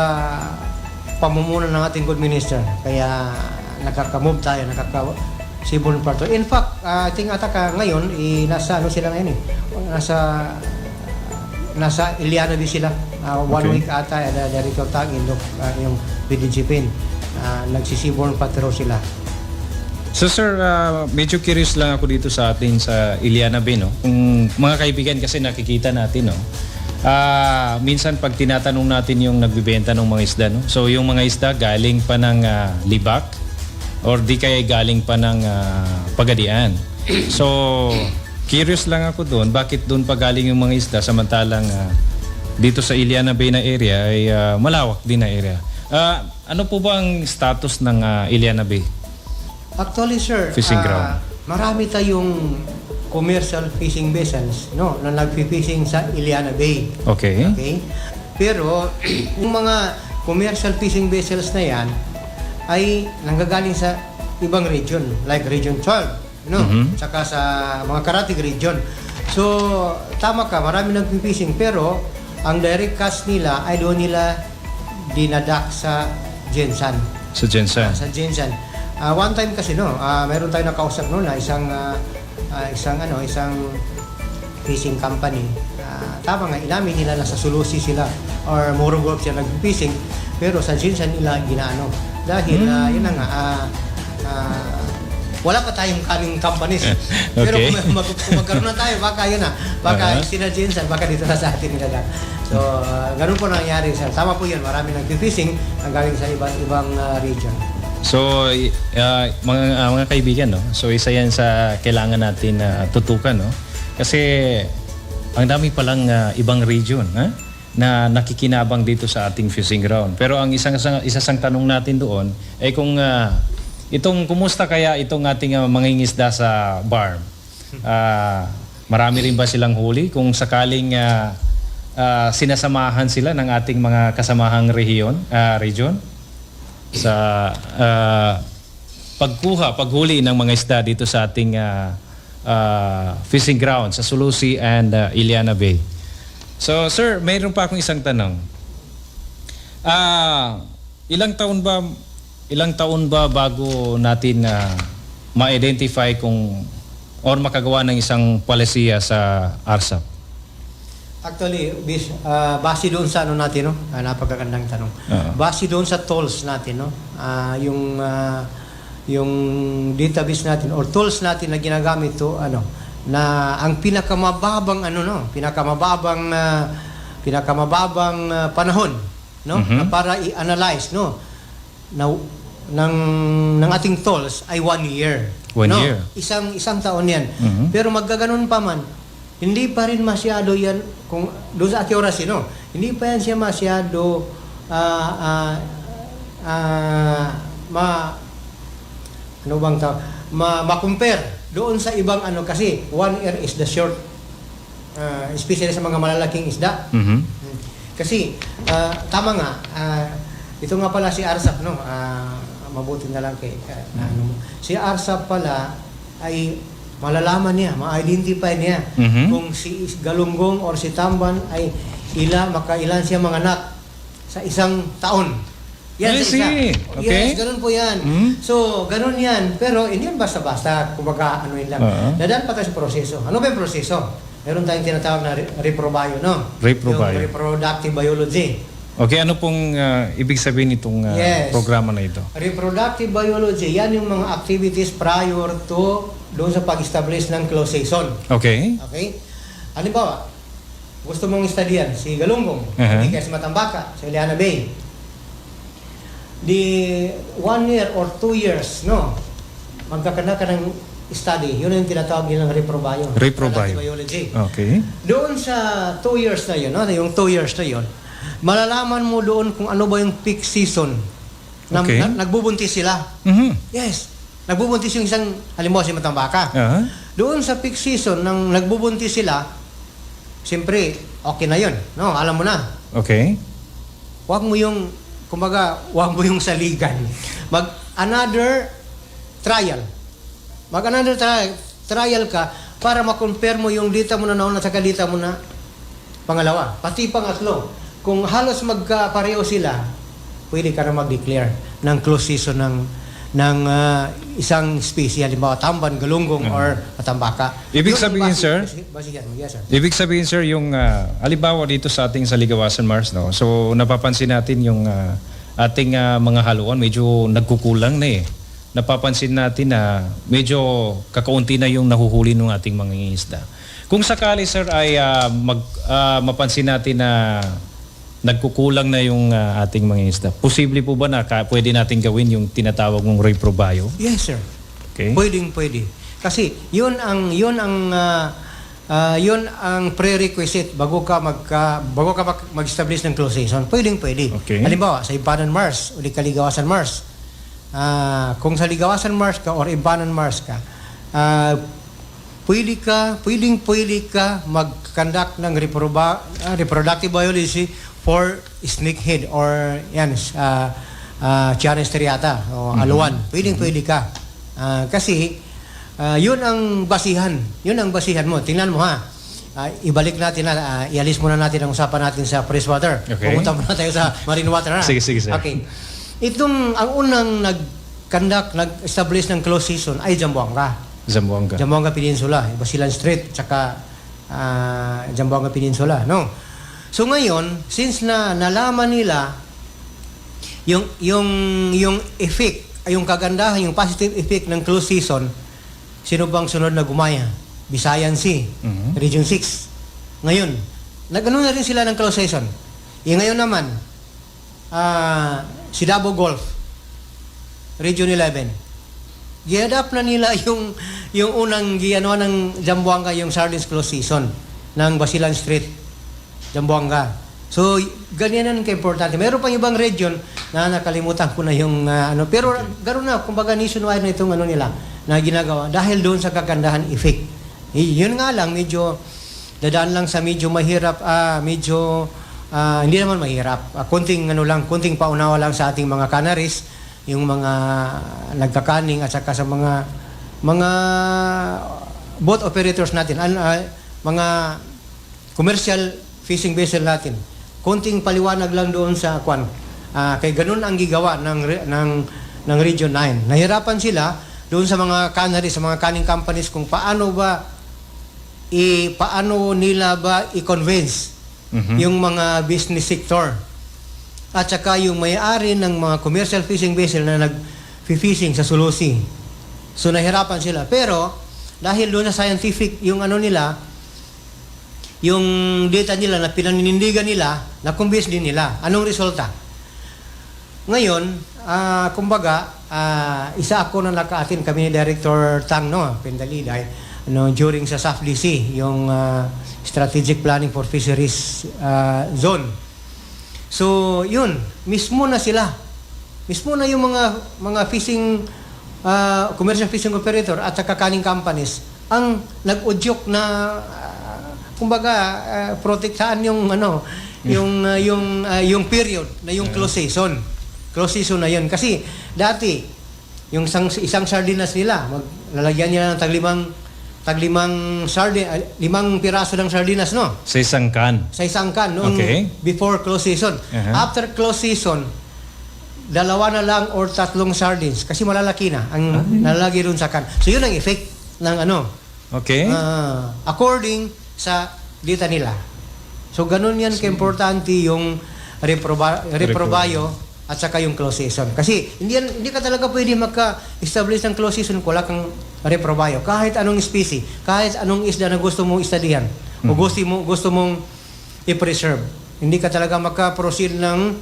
pamumuno ng ating good minister, kaya nakaka-move tayo, nakaka-sibon parto. In fact, I think ngayon nasa sila ngayon nasa Iliana Bay sila. 1 week ata Director Tang yung PDG-PIN. Nagsisibon patrol sila. So sir, medyo curious lang ako dito sa atin sa Iliana Bay, no? Kung mga kaibigan kasi nakikita natin, no? Minsan pag tinatanong natin yung nagbibenta ng mga isda, no? So yung mga isda galing pa ng Libak or di kaya galing pa ng Pagadian. So curious lang ako doon, bakit doon pa galing yung mga isda samantalang dito sa Iliana Bay na area ay malawak din na area. Ano po ba ang status ng Iliana Bay? Actually, sir, Fishing ground. marami tayong commercial fishing vessels, no, na nagfi-fishing sa Iliana Bay. Okay. Okay? Pero yung mga commercial fishing vessels na yan ay nanggagaling sa ibang region, like Region 12, no? Saka sa mga Karatig region. So, tama ka, marami nagfi-fishing pero ang direct catch nila ay doon nila dinadak sa Gensan. Sa Jensen. Sa Gensan. One time kasi meron tayong nakausap noon na isang fishing company. Tama nga, inamin nila na sa Sulusi sila or Morogoro siya nag-fishing, pero sa Gensan nila ginaano. Dahil yun na nga, wala pa tayong kaming companies. Pero Okay. kung magkaroon na tayo, baka yun na. Baka sina Gensan, baka dito na sa atin nila. So, ganun po nangyari, sir. Tama po yun, marami nag-fishing ang galing sa ibang region. So, mga kaibigan, no? So, isa yan sa kailangan natin tutukan, no? Kasi, ang dami palang ibang region, na nakikinabang dito sa ating fishing ground. Pero ang isang tanong natin doon ay kung kumusta kaya itong ating mangingisda sa BARM? Marami rin ba silang huli? Kung sakaling sinasamahan sila ng ating mga kasamahang region sa paghuli ng mga isda dito sa ating fishing ground sa Sulusi and Iliana Bay. So, sir, mayroon pa akong isang tanong. Ilang taon ba bago natin ma-identify or makagawa ng isang palisiya sa ARSAP? Actually, base doon sa natin, napakagandang tanong. Base doon sa tools natin, yung database natin or tools natin na ginagamit to, na ang pinakamababang panahon, na para i-analyze, ng ating tools ay 1 year. 1 year. Isang taon yan. Pero magkaganon pa man, hindi pa rin masyado yan, kung doon sa accuracy, hindi pa yan siya masyado ma-compare doon sa ibang kasi 1 year is the short, especially sa mga malalaking isda. Kasi tama nga, ito nga pala si ARSAP, mabuti na lang si ARSAP pala ay malalaman niya, ma-identify niya kung si Galunggong or si Tamban ay makailan siya mga anak sa isang taon. Yan I sa isa. see. Okay. Yes, ganun po yan. So, ganun yan. Pero hindi yan basta-basta, kumbaga yun lang. Dadaan pa tayo sa proseso. Ano ba yung proseso? Meron tayong tinatawag na reprobio, Reprobio. Yung reproductive biology. Okay, ano pong ibig sabihin nitong programa na ito? Reproductive biology, yan yung mga activities prior to doon sa pag-establish ng closed season. Okay. Okay? Halimbawa, gusto mong istudyan si Galunggong, hindi kaya si Matambaka, sa Iliana Bay. The 1 year or 2 years, magkakana ka ng study. Yun yung tinatawag nilang reprobio. Reprobio. Biology. Okay. Doon sa 2 years na yun, yung 2 years na yun, malalaman mo doon kung ano ba yung peak season. Okay. Nagbubuntis sila. Yes. Nagbubuntis yung isang, halimbawa si Matambaka. Doon sa peak season, nang nagbubuntis sila, siyempre, okay na yun. Alam mo na. Okay. Huwag mo yung saligan. Mag-another trial. Mag-another trial ka para ma-compare mo yung data mo na nauna sa data mo na pangalawa. Pati pangatlo. Kung halos magkapareho sila, pwede ka na mag-declare ng close season ng isang species, halimbawa Tamban, Galunggong, or Matambaka. Ibig sabihin, sir? Yes, sir. Ibig sabihin, sir, yung halimbawa dito sa ating Saligawasan Mars, so napapansin natin yung ating mga haluan medyo nagkukulang na Napapansin natin na medyo kakaunti na yung nahuhuli ng ating mga isda. Kung sakali, sir, ay mapansin natin na nagkukulang na yung ating mga isda, posible po ba na pwede natin gawin yung tinatawag mong reprobio? Yes, sir. Okay. Pwede. Kasi yun ang prerequisite bago ka mag-establish ng closed season. Pwede. Okay. Halimbawa, sa Ibanan Mars o di Kaligawasan Mars. Kung sa Ligawasan Mars ka or Ibanan Mars ka, pwede ka mag-conduct ng reproductive biology for snakehead or Chianis striata o aluan. Pwede ka. Kasi yun ang basihan mo. Tingnan mo, ha. ibalik natin na, ialis muna natin ang usapan natin sa freshwater. Okay. Pumunta muna tayo sa marine water na. Sige, sir. Okay. Ang unang nag-establish ng closed season ay Zamboanga. Zamboanga Peninsula, Basilan Strait, tsaka Zamboanga Peninsula, no? So ngayon, since nalaman nila yung effect, yung kagandahan, yung positive effect ng closed season, sino bang sunod na gumaya? Visayan Sea, Region 6. Ngayon, nag-ano na rin sila ng closed season. Ngayon naman, si Davao Gulf, Region 11. Gi-adapt na nila yung unang giano ng Zamboanga, yung sardines closed season ng Basilan Strait, Zamboanga. So, ganyan ang importante. Meron pang ibang region na nakalimutan ko na yung pero ganoon na, kumbaga nationwide na itong nila na ginagawa dahil doon sa kagandahan effect. Yun nga lang, medyo dadaan lang sa medyo mahirap, hindi naman mahirap. Konting paunawa lang sa ating mga canneries, yung mga nagkakaning at saka sa mga boat operators natin, mga commercial fishing vessel natin. Konting paliwanag lang doon sa kay ganun ang gigawa ng Region 9. Nahirapan sila doon sa mga canneries, sa mga canning companies kung paano nila ba i-convince yung mga business sector at saka yung may-ari ng mga commercial fishing vessel na nag-fishing sa Sulu Sea. So nahirapan sila. Pero dahil doon sa scientific yung yung data nila na pinaninindigan nila, na-convince din nila. Anong resulta? Ngayon, kumbaga, isa ako na naka-attend kami ni Director Tang, Pendaliday, during sa SAFDC, yung Strategic Planning for Fisheries Zone. So, yun, mismo na sila. Mismo na yung mga fishing, commercial fishing operator at saka canning companies ang nag-udyok na kumbaga protektahan yung yung period na yung close season. Close season na yun. Kasi dati, yung isang sardinas nila, lalagyan nila ng taglimang piraso ng sardinas, no? Sa isang can. Sa isang can, noong before close season. After close season, 2 na lang or 3 sardines kasi malalaki na ang nalalagay doon sa can. So yun ang effect ng Okay. According sa data nila. So ganun yan ka-importante yung reprobayo at saka yung close season. Kasi hindi ka talaga pwede maka-establish ng close season kung wala kang reprobayo. Kahit anong species, kahit anong isda na gusto mong istadihan o gusto mong i-preserve. Hindi ka talaga maka-proceed ng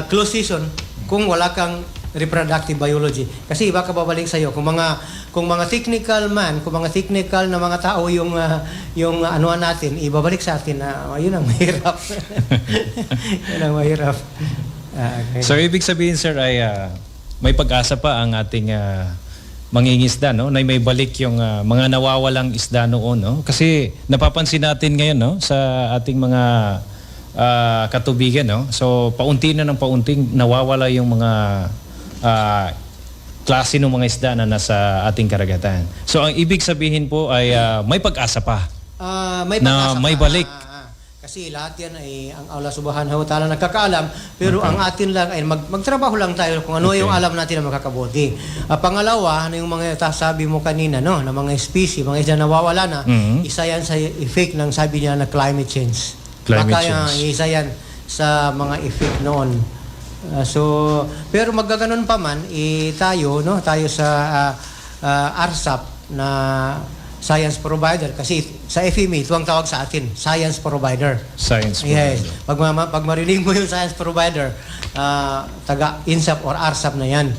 close season kung wala kang reproductive biology. Kasi baka babalik sa iyo kung mga technical na mga tao yung anuan natin, ibabalik sa atin na yun ang mahirap. Yun ang mahirap. Okay. So ibig sabihin, sir, ay may pag-asa pa ang ating mangingisda, no? Na may balik yung mga nawawalang isda noon, no? Kasi napapansin natin ngayon, no, sa ating mga katubigan, no? So paunti na ng paunting nawawala yung mga klase ng mga isda na nasa ating karagatan. So ang ibig sabihin po ay may pag-asa pa. May na pag-asa may pa. balik. Kasi lahat yan ay ang Allah Subhanahu wa Ta'ala nagkakaalam, pero ang atin lang ay magtrabaho lang tayo kung ano yung alam natin na makakabuti. Pangalawa, yung mga sabi mo kanina, no, na mga species, mga isda nawawala na, isa yan sa effect ng sabi niya na climate change. Isa yan sa mga effect noon. Pero magaganon pa man, tayo sa ARSAP na science provider, kasi sa FME ito ang tawag sa atin, science provider. Science provider. Yes. Pag marinig mo yung science provider, taga INSAP or ARSAP na yan.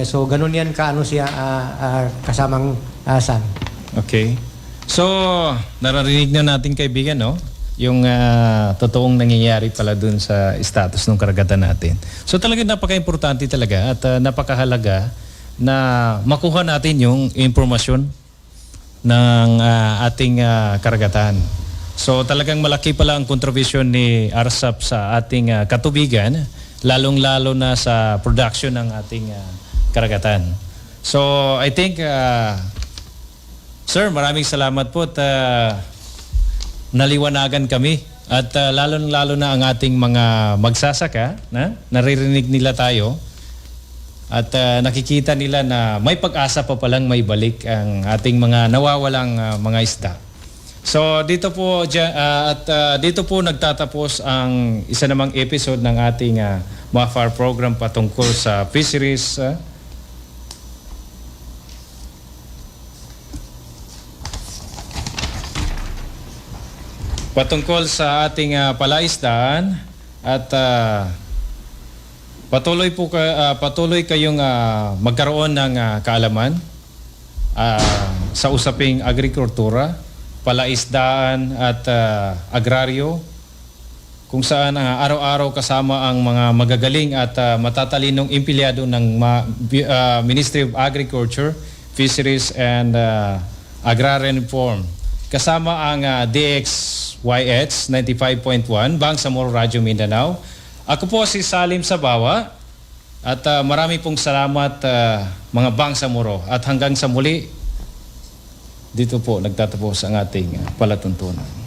So ganun yan siya kasamang asan. Okay. So naririnig na natin, kaibigan, no? Yung totoong nangyayari pala dun sa status ng karagatan natin. So talagang napaka-importante talaga at napakahalaga na makuha natin yung impormasyon ng ating karagatan. So talagang malaki pala ang kontribusyon ni ARSAP sa ating katubigan, lalong-lalo na sa production ng ating karagatan. So I think Sir, maraming salamat po at naliwanagan kami. At lalo na ang ating mga magsasaka, naririnig nila tayo. At nakikita nila na may pag-asa pa palang may balik ang ating mga nawawalang mga isda. So dito po dito po nagtatapos ang isa namang episode ng ating MAFAR program patungkol sa fisheries. Patungkol sa ating palaisdaan at patuloy kayong magkaroon ng kaalaman sa usaping agrikultura, palaisdaan at agraryo, kung saan araw-araw kasama ang mga magagaling at matatalinong empleyado ng Ministry of Agriculture, Fisheries and Agrarian Reform. Kasama ang DXYH 95.1 Bangsamoro Radio Mindanao. Ako po si Salim Sabawa at marami pong salamat mga Bangsamoro at hanggang sa muli dito po nagtatapos ang ating palatuntunan.